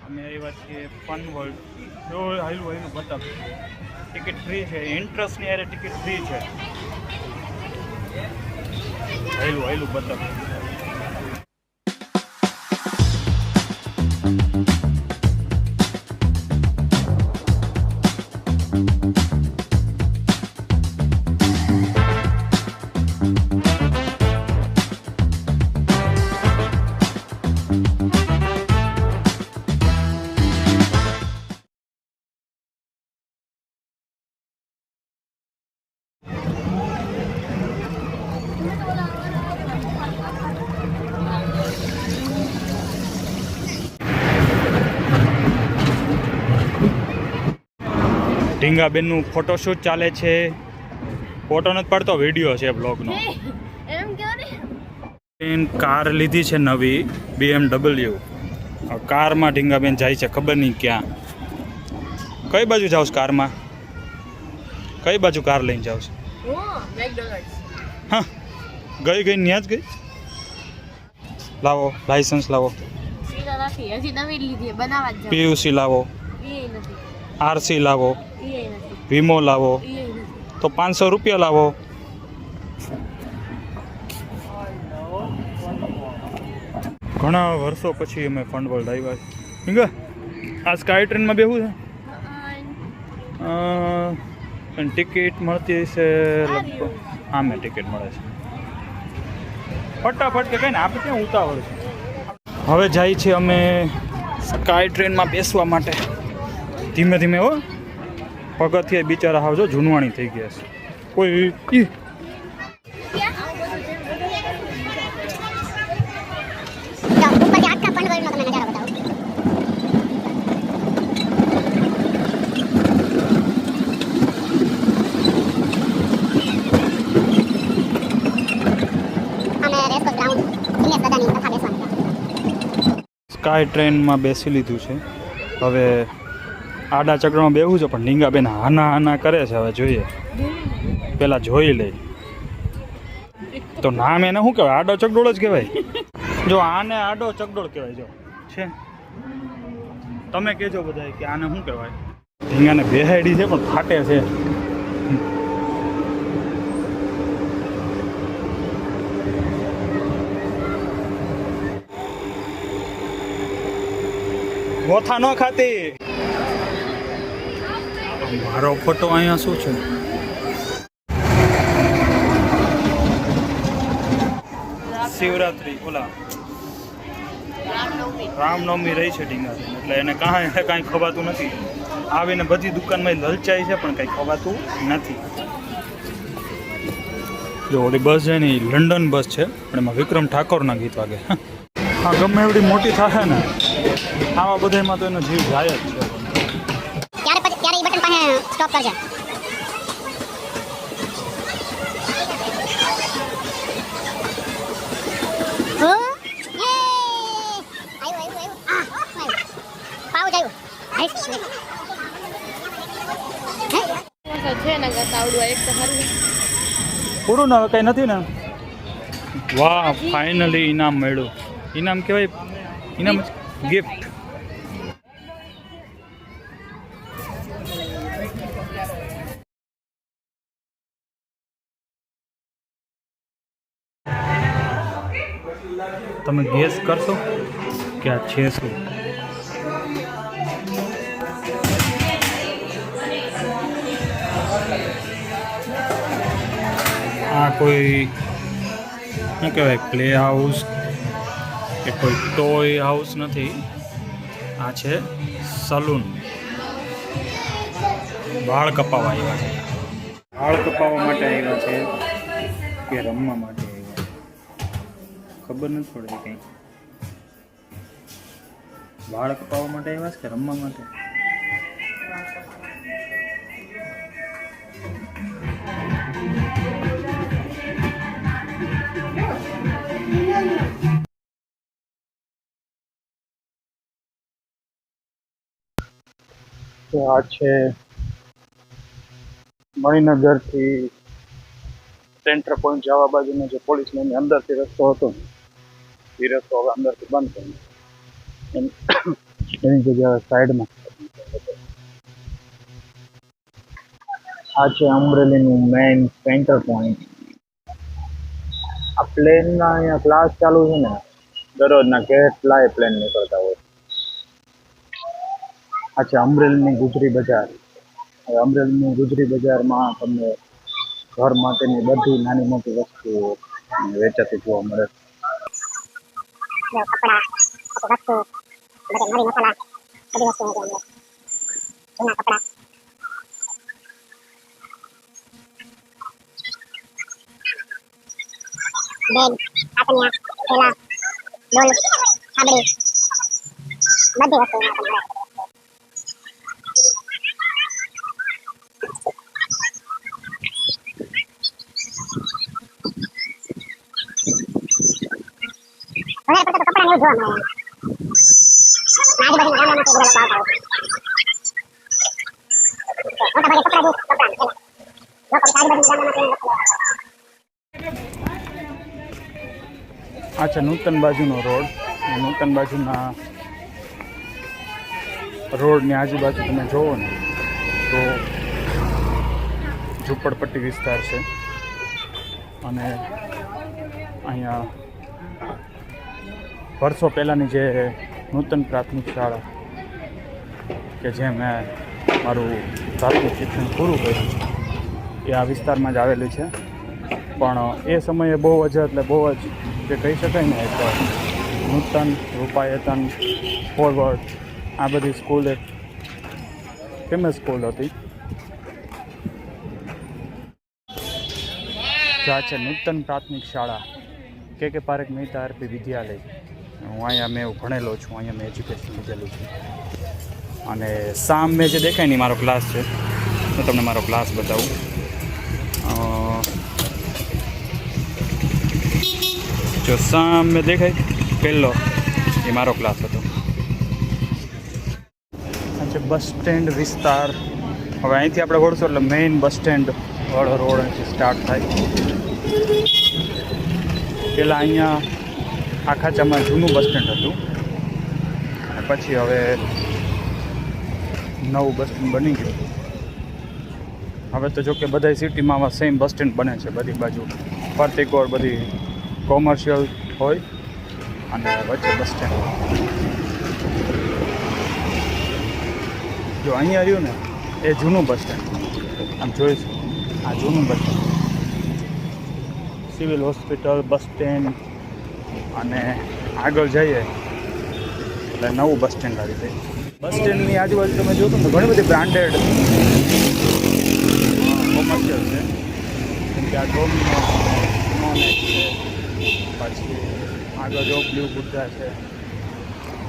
અમે આવ્યા છીએ ફન વર્લ્ડ. જો હાલું હાલું બતાવ, ટિકિટ ફ્રી છે, ઇન્ટરેસ્ટની યારે ટિકિટ ફ્રી છે. હાલું હાલું બતાવ. ઢીંગાબેનનું ફોટોશૂટ ચાલે છે. ફોટો નથી પડતો, વિડીયો છે બ્લોગનો. કાર લીધી છે નવી BMW. કારમાં ઢીંગાબેન જાય છે ખબર નહીં ક્યાં. કઈ બાજુ જાવ કારમાં? કઈ બાજુ કાર લઈને જાવ છો? હા, ગઈ ત્યાં જ ગઈ. લાવો લાયસન્સ, લાવો PUC લાવો, RC લાવો, વીમો લાવો, તો 500 રૂપિયા લાવો. ઘણા વર્ષો પછી અમે ફન વર્લ્ડ આવ્યા છીએ. આ સ્કાય ટ્રેનમાં બેહવું છે. ટિકિટ મળતી હશે લગભગ. હા, મેં ટિકિટ મળે છે ફટાફટ. કે કઈ ને આપણે ક્યાં ઉતાવળ છે. હવે જાય છે અમે સ્કાય ટ્રેનમાં બેસવા માટે. ધીમે ધીમે હો, પગથિયે બિચારા હાવ જો જૂનવાણી થઈ ગયા છે. કોઈ સ્કાય ટ્રેનમાં બેસી લીધું છે. હવે આડા ચક્રમાં બેવું છે, પણ ઢીંગાબેન હાના હાના કરે છે. હવે જોઈએ, પેલા જોઈ લઈ. તો નામ એને શું કહેવાય? આડો ચકડોળ જ કહેવાય. જો આને આડો ચકડોળ કહેવાય. જો છે, તમે કહેજો બધા કે આને શું કહેવાય. ઢીંગાને બેહાડી છે પણ ફાટે છે. ગોથા ન ખાતી. મારો ફોટો અહીંયા શું છે? શિવરાત્રી, ઓલા રામનવમી રહી છે ઢીંગા, એટલે એને કાંઈ ખવાતું નથી. આવીને બધી દુકાનમાં લલચાઈ છે પણ કંઈ ખવાતું નથી. જો ઓલી બસ છે ને, લંડન બસ છે, પણ એમાં વિક્રમ ઠાકોરના ગીત વાગે. હા, ગમે એવડી મોટી થાય ને, આવા બધામાં તો એનો જીવ જાય જ છે. ત્યારે બટન પાસે સ્ટોપ કરજે. પૂરું ને, હવે કઈ નથી ને. વાહ, ફાઇનલી ઇનામ મળ્યું. ઇનામ કહેવાય, ઇનામ ગિફ્ટ. તમે ગેસ કરશો કે આ છે શું? આ કોઈ શું કહેવાય, પ્લે હાઉસ કે કોઈ ટોય હાઉસ નથી. આ છે સલૂન. વાળ કપાવવા આવ્યા છે. વાળ કપાવવા માટે આવ્યા છે કે રમવા માટે આવ્યા? ખબર નથી પડતી કંઈ. વાળ કપાવવા માટે આવ્યા છે કે રમવા માટે? તો આ છે મણિનગરથી સેન્ટર પોઈન્ટ જવા બાજુનો જે પોલીસ લાઈનની અંદરથી રસ્તો હતો, એ રસ્તો હવે અંદરથી બંધ કર્યો. એની જગ્યાએ સાઈડમાં આ છે અમરેલીનું મેઇન સેન્ટર પોઈન્ટ. આ પ્લેનના અહીંયા ક્લાસ ચાલુ છે ને, દરરોજના કેટલાય પ્લેન નીકળતા હોય. આ છે અમરેલીની ગુજરી બજાર. હવે અમરેલીની ગુજરી બજારમાં તમને ઘર માટેની બધી નાની મોટી વસ્તુઓ વેચાતી જોવા મળે. જો કપડા, વસ્તુ, બધે મરી મસાલા, બધી વસ્તુ મળે અંદર. જૂના કપડા. બેગ, આતનિયા, થેલા, ડોલ, છાબડી, બધી વસ્તુ મળે. હવે પછી તો કપડા ને એવું જોવા મળે. આજુબાજુના ગામડામાંથી બધા લોકો આવતા હોય. મોટા ભાગે કપડા જ કપડા ને થેલા. લોકો આજુબાજુના ગામડામાંથી આ છે નૂતન બાજુનો રોડ. નૂતન બાજુના રોડની આજુબાજુ તમે જોવો ને તો ઝૂંપડપટ્ટી વિસ્તાર છે. અને અહીંયા વર્ષો પહેલાંની જે નૂતન પ્રાથમિક શાળા કે જે મેં મારું પ્રાથમિક શિક્ષણ પૂરું કર્યું એ આ વિસ્તારમાં જ આવેલી છે. પણ એ સમયે બહુ જ એટલે બહુ જ જે કહી શકાય ને એક નૂતન, રૂપાયતન, ફોરવર્ડ આ બધી સ્કૂલ એક ફેમસ સ્કૂલ હતી. જો આ છે નૂતન પ્રાથમિક શાળા કે પારેખ મહેતા આરપી વિદ્યાલય. હું અહીંયા મેં ભણેલો છું, અહીંયા મેં એજ્યુકેશન લીધેલું છે. અને સામે જે દેખાય ને મારો ક્લાસ છે, હું તમને મારો ક્લાસ બતાવું. જો સામે દેખાય પહેલો એ મારો ક્લાસ હતો. આ છે બસ સ્ટેન્ડ વિસ્તાર. હવે અહીંથી આપણે વળશું એટલે મેઇન બસ સ્ટેન્ડ વાળો રોડ અહીંથી સ્ટાર્ટ થાય. પહેલાં અહીંયા આખાચામાં જૂનું બસ સ્ટેન્ડ હતું અને પછી હવે નવું બસ સ્ટેન્ડ બની ગયું. હવે તો જો કે બધા સિટીમાં સેમ બસ સ્ટેન્ડ બને છે બધી બાજુ. ફરતી કોર બધી કોમર્શિયલ હોય અને વચ્ચે બસ સ્ટેન્ડ. જો અહીંયા રહ્યું ને એ જૂનું બસ સ્ટેન્ડ. આમ જોઈશું આ જૂનું bus stand, civil hospital, bus stand અને આગળ જઈએ એટલે નવું બસ સ્ટેન્ડ આવી જાય. બસ સ્ટેન્ડની આજુબાજુ તમે જોશો ને ઘણી બધી બ્રાન્ડેડ કોમર્શિયલ છે. જેમ કે આ ડોમિનો, નોનેક્સ છે, પછી આગળ જો બ્લુ બુદ્ધા છે.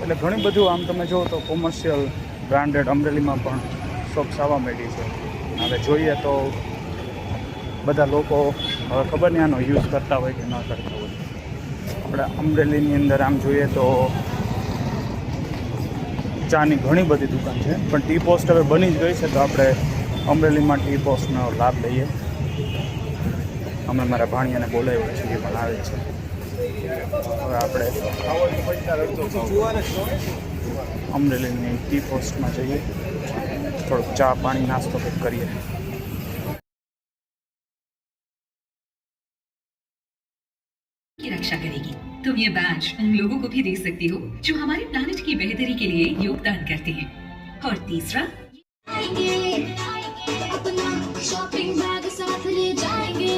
એટલે ઘણી બધું આમ તમે જુઓ તો કોમર્શિયલ બ્રાન્ડેડ અમરેલીમાં પણ શોપ્સ આવવા માંડી છે. હવે જોઈએ તો બધા લોકો હવે ખબર નહીં આનો યુઝ કરતા હોય કે ન કરતા હોય. આપણે અમરેલીની અંદર આમ જોઈએ તો ચાની ઘણી બધી દુકાન છે, પણ ટી પોસ્ટ હવે બની જ ગઈ છે. તો આપણે અમરેલીમાં ટી પોસ્ટનો લાભ લઈએ. અમે મારા ભાણિયાને બોલાવ્યો છે, એ પણ આવે છે. હવે આપણે અમરેલીની ટી પોસ્ટમાં જઈએ, થોડુંક ચા પાણી નાસ્તો કંઈક કરીએ. की रक्षा करेगी। तुम ये बैज उन लोगों को भी दे सकती हो जो हमारे प्लानिट की बेहतरी के लिए योगदान करते हैं। और तीसरा, अपना शॉपिंग बैग साथ ले जाएंगे।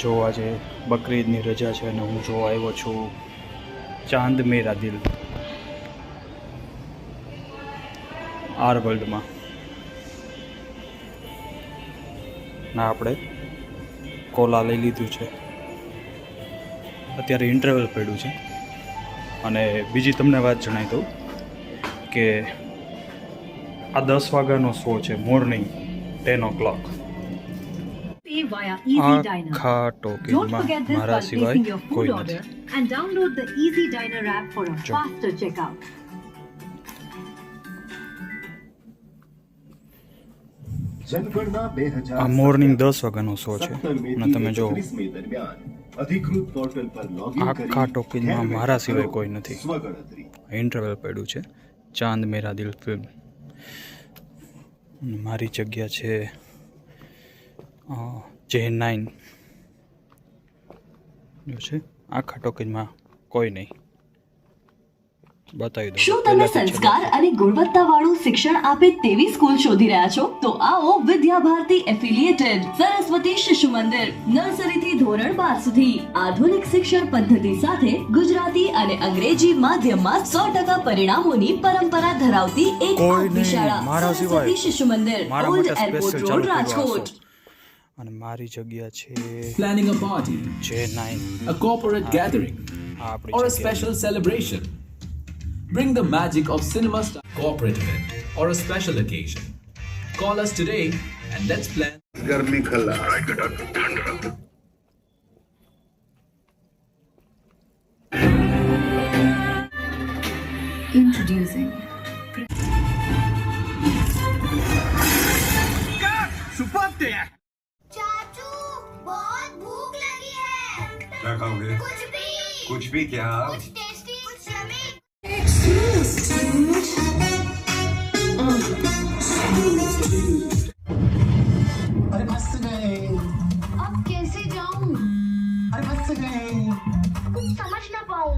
જો આજે બકરી ઈદની રજા છે અને હું જોવા આવ્યો છું ચાંદ મેરા દિલ આર વર્લ્ડમાં. ના આપણે કોલા લઈ લીધું છે, અત્યારે ઇન્ટરવલ પડ્યું છે. અને બીજી તમને વાત જણાવી દઉં કે આ 10 વાગ્યાનો શો છે, morning 10 o'clock. pay via Easy Diner. આખા Don't ટોકનમાં forget this મારા while સિવાય placing your food કોઈ order નથી. and download the Easy Diner app for a Sure. faster checkout. જનગણના 2017 આ મોર્નિંગ 10 વાગ્યાનો શો છે 17 મે અને તમે જો 31 મે દરમિયાન અધિકૃત પોર્ટલ પર લોગિન કરી આખા ટોકનમાં મારા સિવાય કોઈ નથી. સ્વગણતરી ઇન્ટરવલ પડ્યું છે ચાંદ મેરા દિલ ફિલ્મ. મારી જગ્યા છે J9 જો છે આખા ટોકનમાં કોઈ નહીં. બતાવી દો શું તમે સંસ્કાર અને ગુણવત્તાવાળું શિક્ષણ આપે તેવી સ્કૂલ શોધી રહ્યા છો? તો આવો વિદ્યા ભારતી એફિલિએટેડ સરસ્વતી શિશુ મંદિર. નર્સરીથી ધોરણ 12 સુધી આધુનિક શિક્ષણ પદ્ધતિ સાથે ગુજરાતી અને અંગ્રેજી માધ્યમમાં 100% પરિણામોની પરંપરા ધરાવતી એક કોઈ આગવી નહીં, શાળા મારા સિવાય. સરસ્વતી શિશુ મંદિર, મારા ઓલ્ડ માટે એરપોર્ટ સ્પેશિયલ રોડ, ચાલુ કર્યું રાજકોટ. અને મારી જગ્યા છે Planning a party, J9. a corporate gathering, આ આપણી or a જગ્યા. special celebration. Bring the magic of cinema style corporate event or a special occasion. Call us today and let's plan. गर्मी खल्ला Introducing चाचू बहुत भूख लगी है क्या खाओगे कुछ भी क्या कुछ टेस्टी कुछ यम्मी અરે બસ ગए अब कैसे जाऊं અરે બસ ગए कुछ समझ ना पाऊं